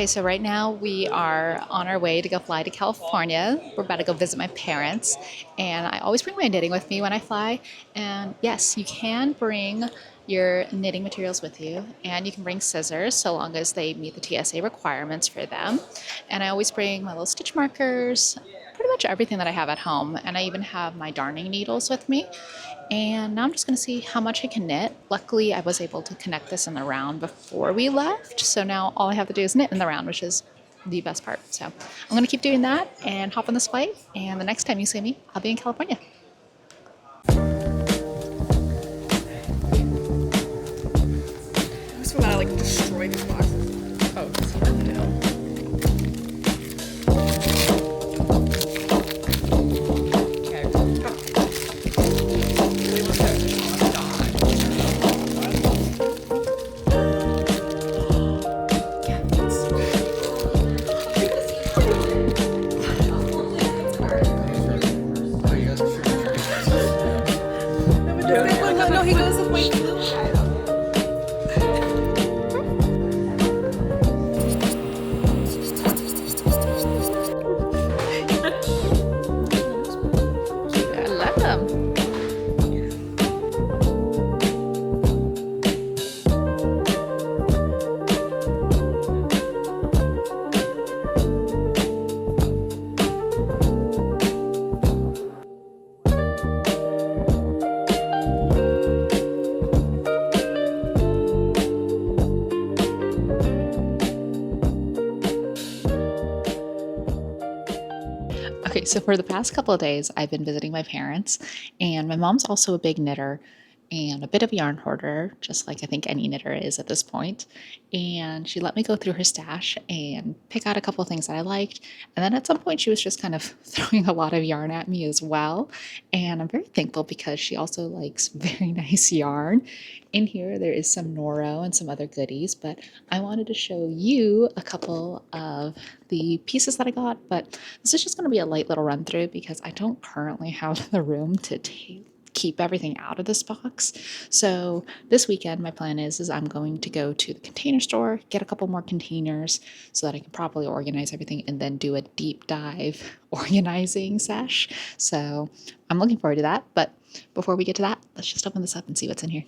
Okay, so right now we are on our way to go fly to California. We're about to go visit my parents, and I always bring my knitting with me when I fly. And yes, you can bring your knitting materials with you, and you can bring scissors so long as they meet the TSA requirements for them. And I always bring my little stitch markers, pretty much everything that I have at home, and I even have my darning needles with me. And now I'm just going to see how much I can knit. Luckily, I was able to connect this in the round before we left. So now all I have to do is knit in the round, which is the best part. So I'm going to keep doing that and hop on this flight. And the next time you see me, I'll be in California. I just want to like destroy these boxes. Oh, it's hard to do. Okay. Really want to no, he goes with white glue. I love them. Okay, so for the past couple of days, I've been visiting my parents, and my mom's also a big knitter and a bit of a yarn hoarder, just like I think any knitter is at this point. And she let me go through her stash and pick out a couple of things that I liked. And then at some point, she was just kind of throwing a lot of yarn at me as well. And I'm very thankful because she also likes very nice yarn. In here, there is some Noro and some other goodies, but I wanted to show you a couple of the pieces that I got. But this is just going to be a light little run through because I don't currently have the room to keep everything out of this box. So this weekend, my plan is I'm going to go to the container store, get a couple more containers so that I can properly organize everything and then do a deep dive organizing sesh. So I'm looking forward to that. But before we get to that, let's just open this up and see what's in here.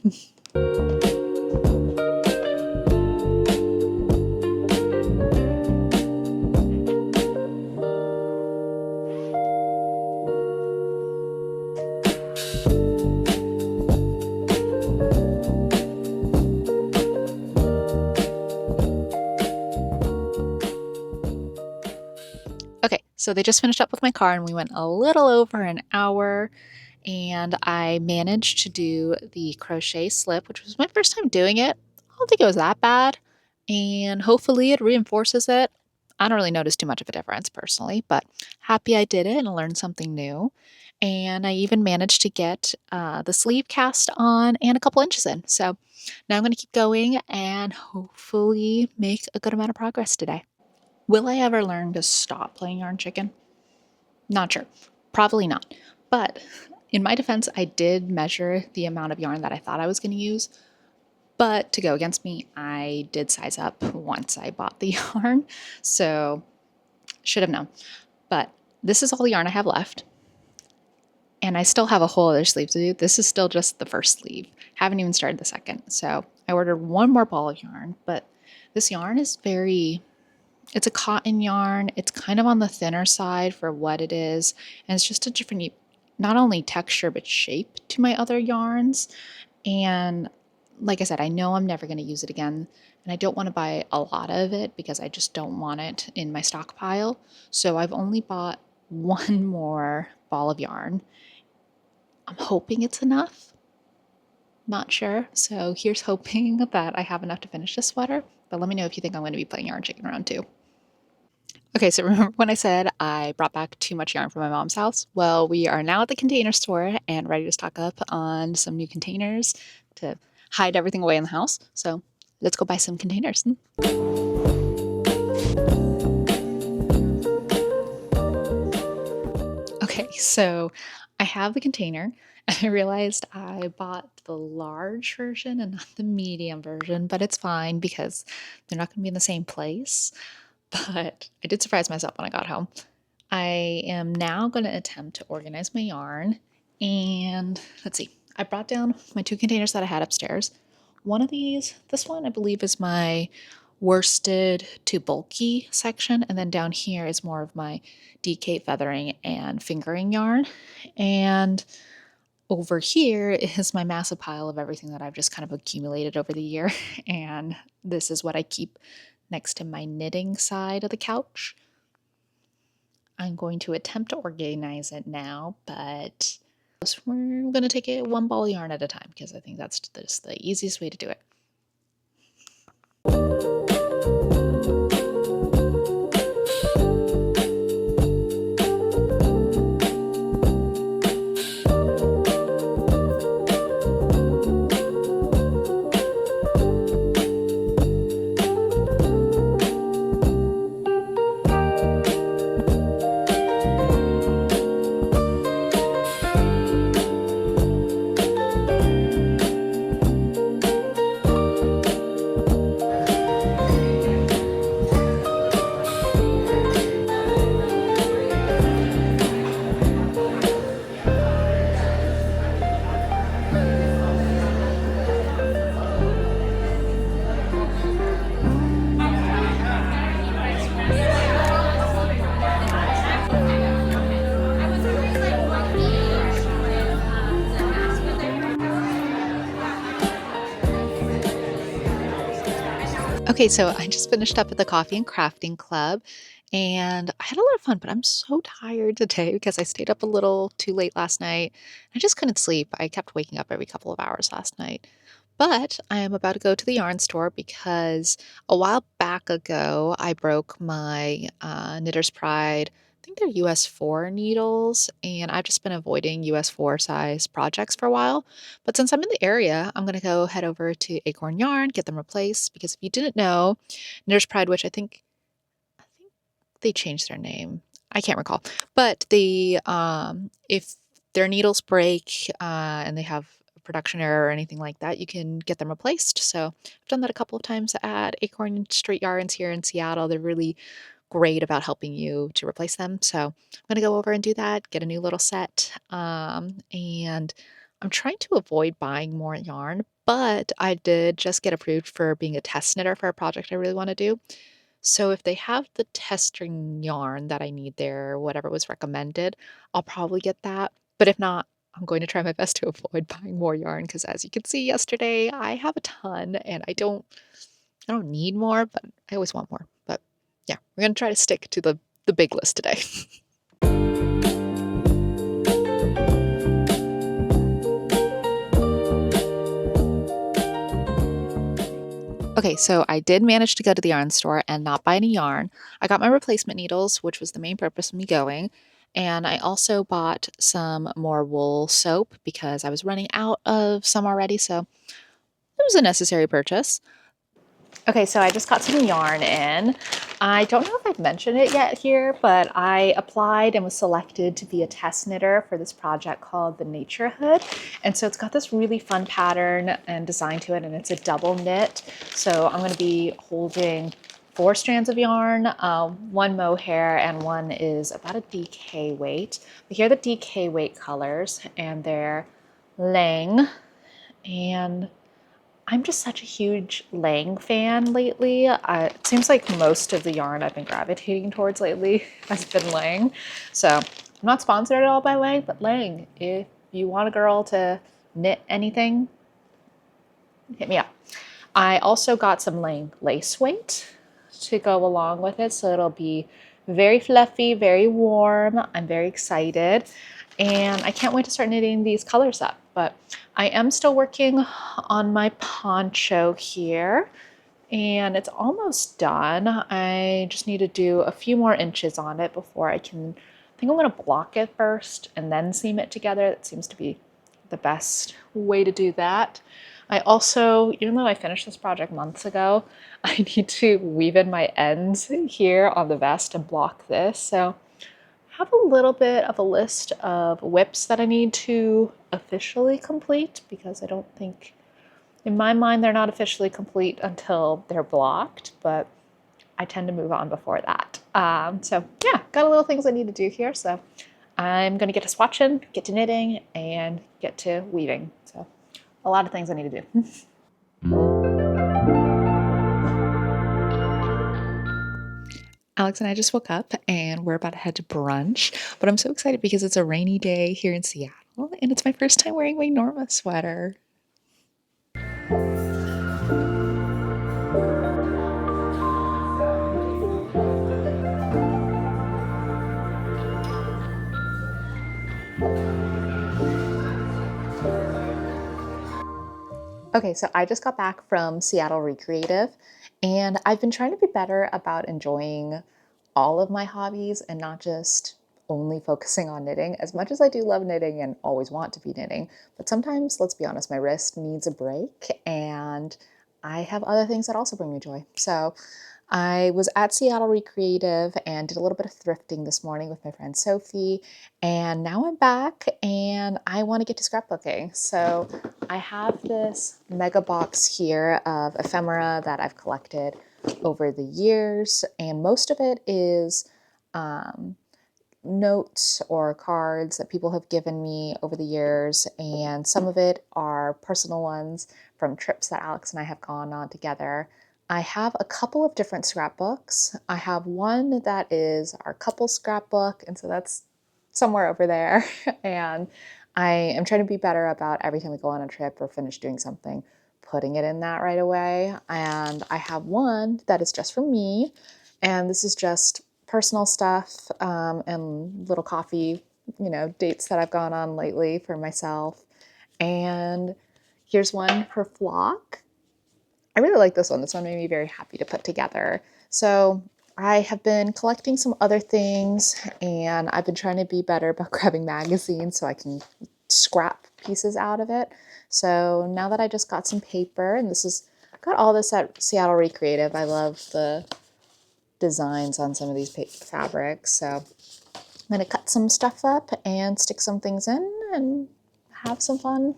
Okay, so they just finished up with my car and we went a little over an hour and I managed to do the crochet slip, which was my first time doing it. I don't think it was that bad, and hopefully it reinforces it. I don't really notice too much of a difference personally, but happy I did it and learned something new. And I even managed to get the sleeve cast on and a couple inches in. So now I'm going to keep going and hopefully make a good amount of progress today. Will I ever learn to stop playing yarn chicken? Not sure. Probably not. But in my defense, I did measure the amount of yarn that I thought I was going to use. But to go against me, I did size up once I bought the yarn. So should have known. But this is all the yarn I have left. And I still have a whole other sleeve to do. This is still just the first sleeve. Haven't even started the second. So I ordered one more ball of yarn. But this yarn is it's a cotton yarn. It's kind of on the thinner side for what it is. And it's just a different, not only texture, but shape to my other yarns. And like I said, I know I'm never going to use it again. And I don't want to buy a lot of it because I just don't want it in my stockpile. So I've only bought one more ball of yarn. I'm hoping it's enough. Not sure. So here's hoping that I have enough to finish this sweater. But let me know if you think I'm going to be playing yarn chicken around too. Okay, so remember when I said I brought back too much yarn from my mom's house? Well, we are now at the container store and ready to stock up on some new containers to hide everything away in the house. So let's go buy some containers. Okay, so I have the container. I realized I bought the large version and not the medium version, but it's fine because they're not going to be in the same place. but I did surprise myself when I got home. I am now going to attempt to organize my yarn. And let's see, I brought down my 2 containers that I had upstairs. One of these, this one I believe is my worsted to bulky section. And then down here is more of my DK feathering and fingering yarn. And over here is my massive pile of everything that I've just kind of accumulated over the year. And this is what I keep next to my knitting side of the couch. I'm going to attempt to organize it now, but we're going to take it one ball of yarn at a time because I think that's just the easiest way to do it. Okay, so I just finished up at the Coffee and Crafting Club and I had a lot of fun, but I'm so tired today because I stayed up a little too late last night. I just couldn't sleep. I kept waking up every couple of hours last night. But I am about to go to the yarn store because a while back ago, I broke my Knitter's Pride. I think they're US 4 needles, and I've just been avoiding US 4 size projects for a while. But since I'm in the area, I'm going to go head over to Acorn Yarn, get them replaced. Because if you didn't know, Knitter's Pride, which I think they changed their name. I can't recall. But if their needles break and they have a production error or anything like that, you can get them replaced. So I've done that a couple of times at Acorn Street Yarns here in Seattle. They're really great about helping you to replace them. So I'm going to go over and do that, get a new little set. And I'm trying to avoid buying more yarn, but I did just get approved for being a test knitter for a project I really want to do. So if they have the testing yarn that I need there, whatever was recommended, I'll probably get that. But if not, I'm going to try my best to avoid buying more yarn because as you can see yesterday, I have a ton and I don't need more, but I always want more. But yeah, we're going to try to stick to the big list today. Okay, so I did manage to go to the yarn store and not buy any yarn. I got my replacement needles, which was the main purpose of me going. And I also bought some more wool soap because I was running out of some already. So it was a necessary purchase. Okay, so I just got some yarn in. I don't know if I've mentioned it yet here, but I applied and was selected to be a test knitter for this project called the Nature Hood. And so it's got this really fun pattern and design to it, and it's a double knit. So I'm going to be holding 4 strands of yarn, one mohair, and one is about a DK weight. But here are the DK weight colors, and they're Lang and I'm just such a huge Lang fan lately. It seems like most of the yarn I've been gravitating towards lately has been Lang. So I'm not sponsored at all by Lang, but Lang, if you want a girl to knit anything, hit me up. I also got some Lang lace weight to go along with it, so it'll be very fluffy, very warm. I'm very excited, and I can't wait to start knitting these colors up. But I am still working on my poncho here, and it's almost done. I just need to do a few more inches on it before I think I'm going to block it first and then seam it together. That seems to be the best way to do that. I also, even though I finished this project months ago, I need to weave in my ends here on the vest and block this. So I have a little bit of a list of whips that I need to officially complete because I don't think, in my mind, they're not officially complete until they're blocked, but I tend to move on before that. So yeah, got a little things I need to do here. So I'm going to get to swatching, get to knitting, and get to weaving. So a lot of things I need to do. Alex and I just woke up and we're about to head to brunch, but I'm so excited because it's a rainy day here in Seattle and it's my first time wearing my Norma sweater. Okay, so I just got back from Seattle Recreative and I've been trying to be better about enjoying all of my hobbies and not just only focusing on knitting. As much as I do love knitting and always want to be knitting, but sometimes, let's be honest, my wrist needs a break and I have other things that also bring me joy. So I was at Seattle Recreative and did a little bit of thrifting this morning with my friend Sophie. And now I'm back and I want to get to scrapbooking. So I have this mega box here of ephemera that I've collected over the years, and most of it is notes or cards that people have given me over the years, and some of it are personal ones from trips that Alex and I have gone on together. I have a couple of different scrapbooks. I have one that is our couple scrapbook, and so that's somewhere over there. And I am trying to be better about every time we go on a trip or finish doing something, putting it in that right away. And I have one that is just for me, and this is just personal stuff and little coffee, dates that I've gone on lately for myself. And here's one for Flock. I really like this one. This one made me very happy to put together. So I have been collecting some other things and I've been trying to be better about grabbing magazines so I can scrap pieces out of it. So now that I just got some paper, and I got all this at Seattle Recreative. I love the designs on some of these fabrics. So I'm going to cut some stuff up and stick some things in and have some fun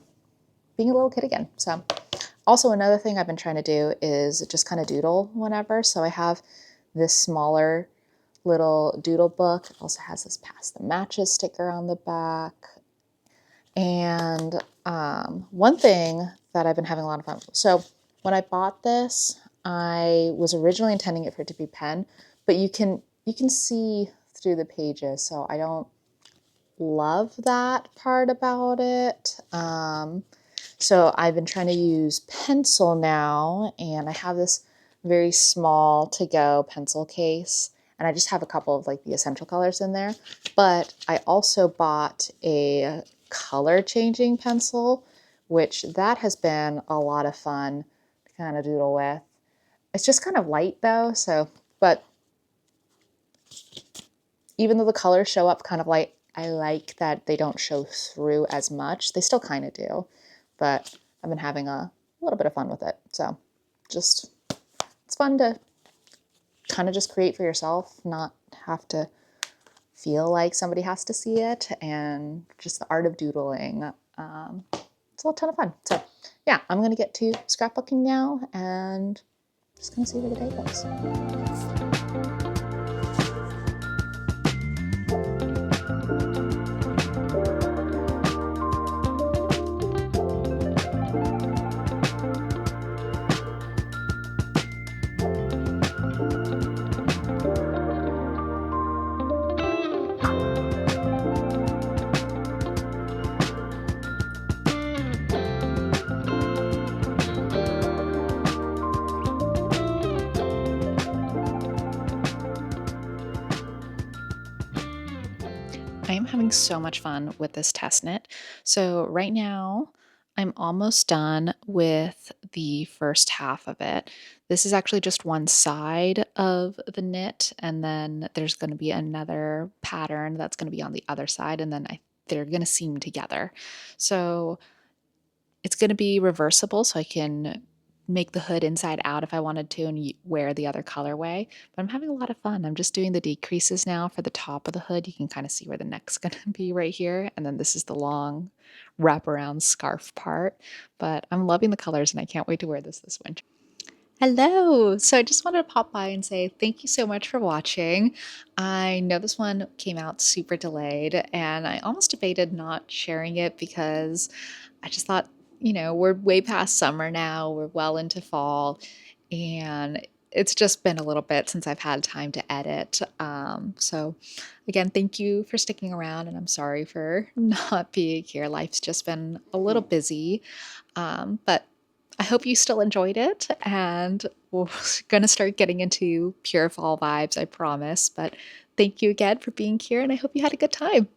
being a little kid again. So also another thing I've been trying to do is just kind of doodle whenever. So I have this smaller little doodle book. It also has this Pass the Matches sticker on the back. And one thing that I've been having a lot of fun with. So when I bought this, I was originally intending it for it to be pen, but you can see through the pages. So I don't love that part about it. So I've been trying to use pencil now, and I have this very small to-go pencil case, and I just have a couple of like the essential colors in there. But I also bought a color changing pencil, which that has been a lot of fun to kind of doodle with. It's just kind of light though, so, but even though the colors show up kind of light, I like that they don't show through as much. They still kind of do, but I've been having a little bit of fun with it. So just, it's fun to kind of just create for yourself, not have to feel like somebody has to see it, and just the art of doodling. It's a ton of fun. So yeah, I'm gonna get to scrapbooking now and just gonna see where the day goes. I am having so much fun with this test knit. So right now I'm almost done with the first half of it. This is actually just one side of the knit, and then there's going to be another pattern that's going to be on the other side, and then they're going to seam together. So it's going to be reversible, so I can make the hood inside out if I wanted to and wear the other colorway. But I'm having a lot of fun. I'm just doing the decreases now for the top of the hood. You can kind of see where the neck's going to be right here. And then this is the long wraparound scarf part. But I'm loving the colors and I can't wait to wear this winter. Hello! So I just wanted to pop by and say thank you so much for watching. I know this one came out super delayed, and I almost debated not sharing it because I just thought, we're way past summer now, we're well into fall, and it's just been a little bit since I've had time to edit. So again, thank you for sticking around, and I'm sorry for not being here. Life's just been a little busy. But I hope you still enjoyed it, and we're gonna start getting into pure fall vibes, I promise. But thank you again for being here, and I hope you had a good time.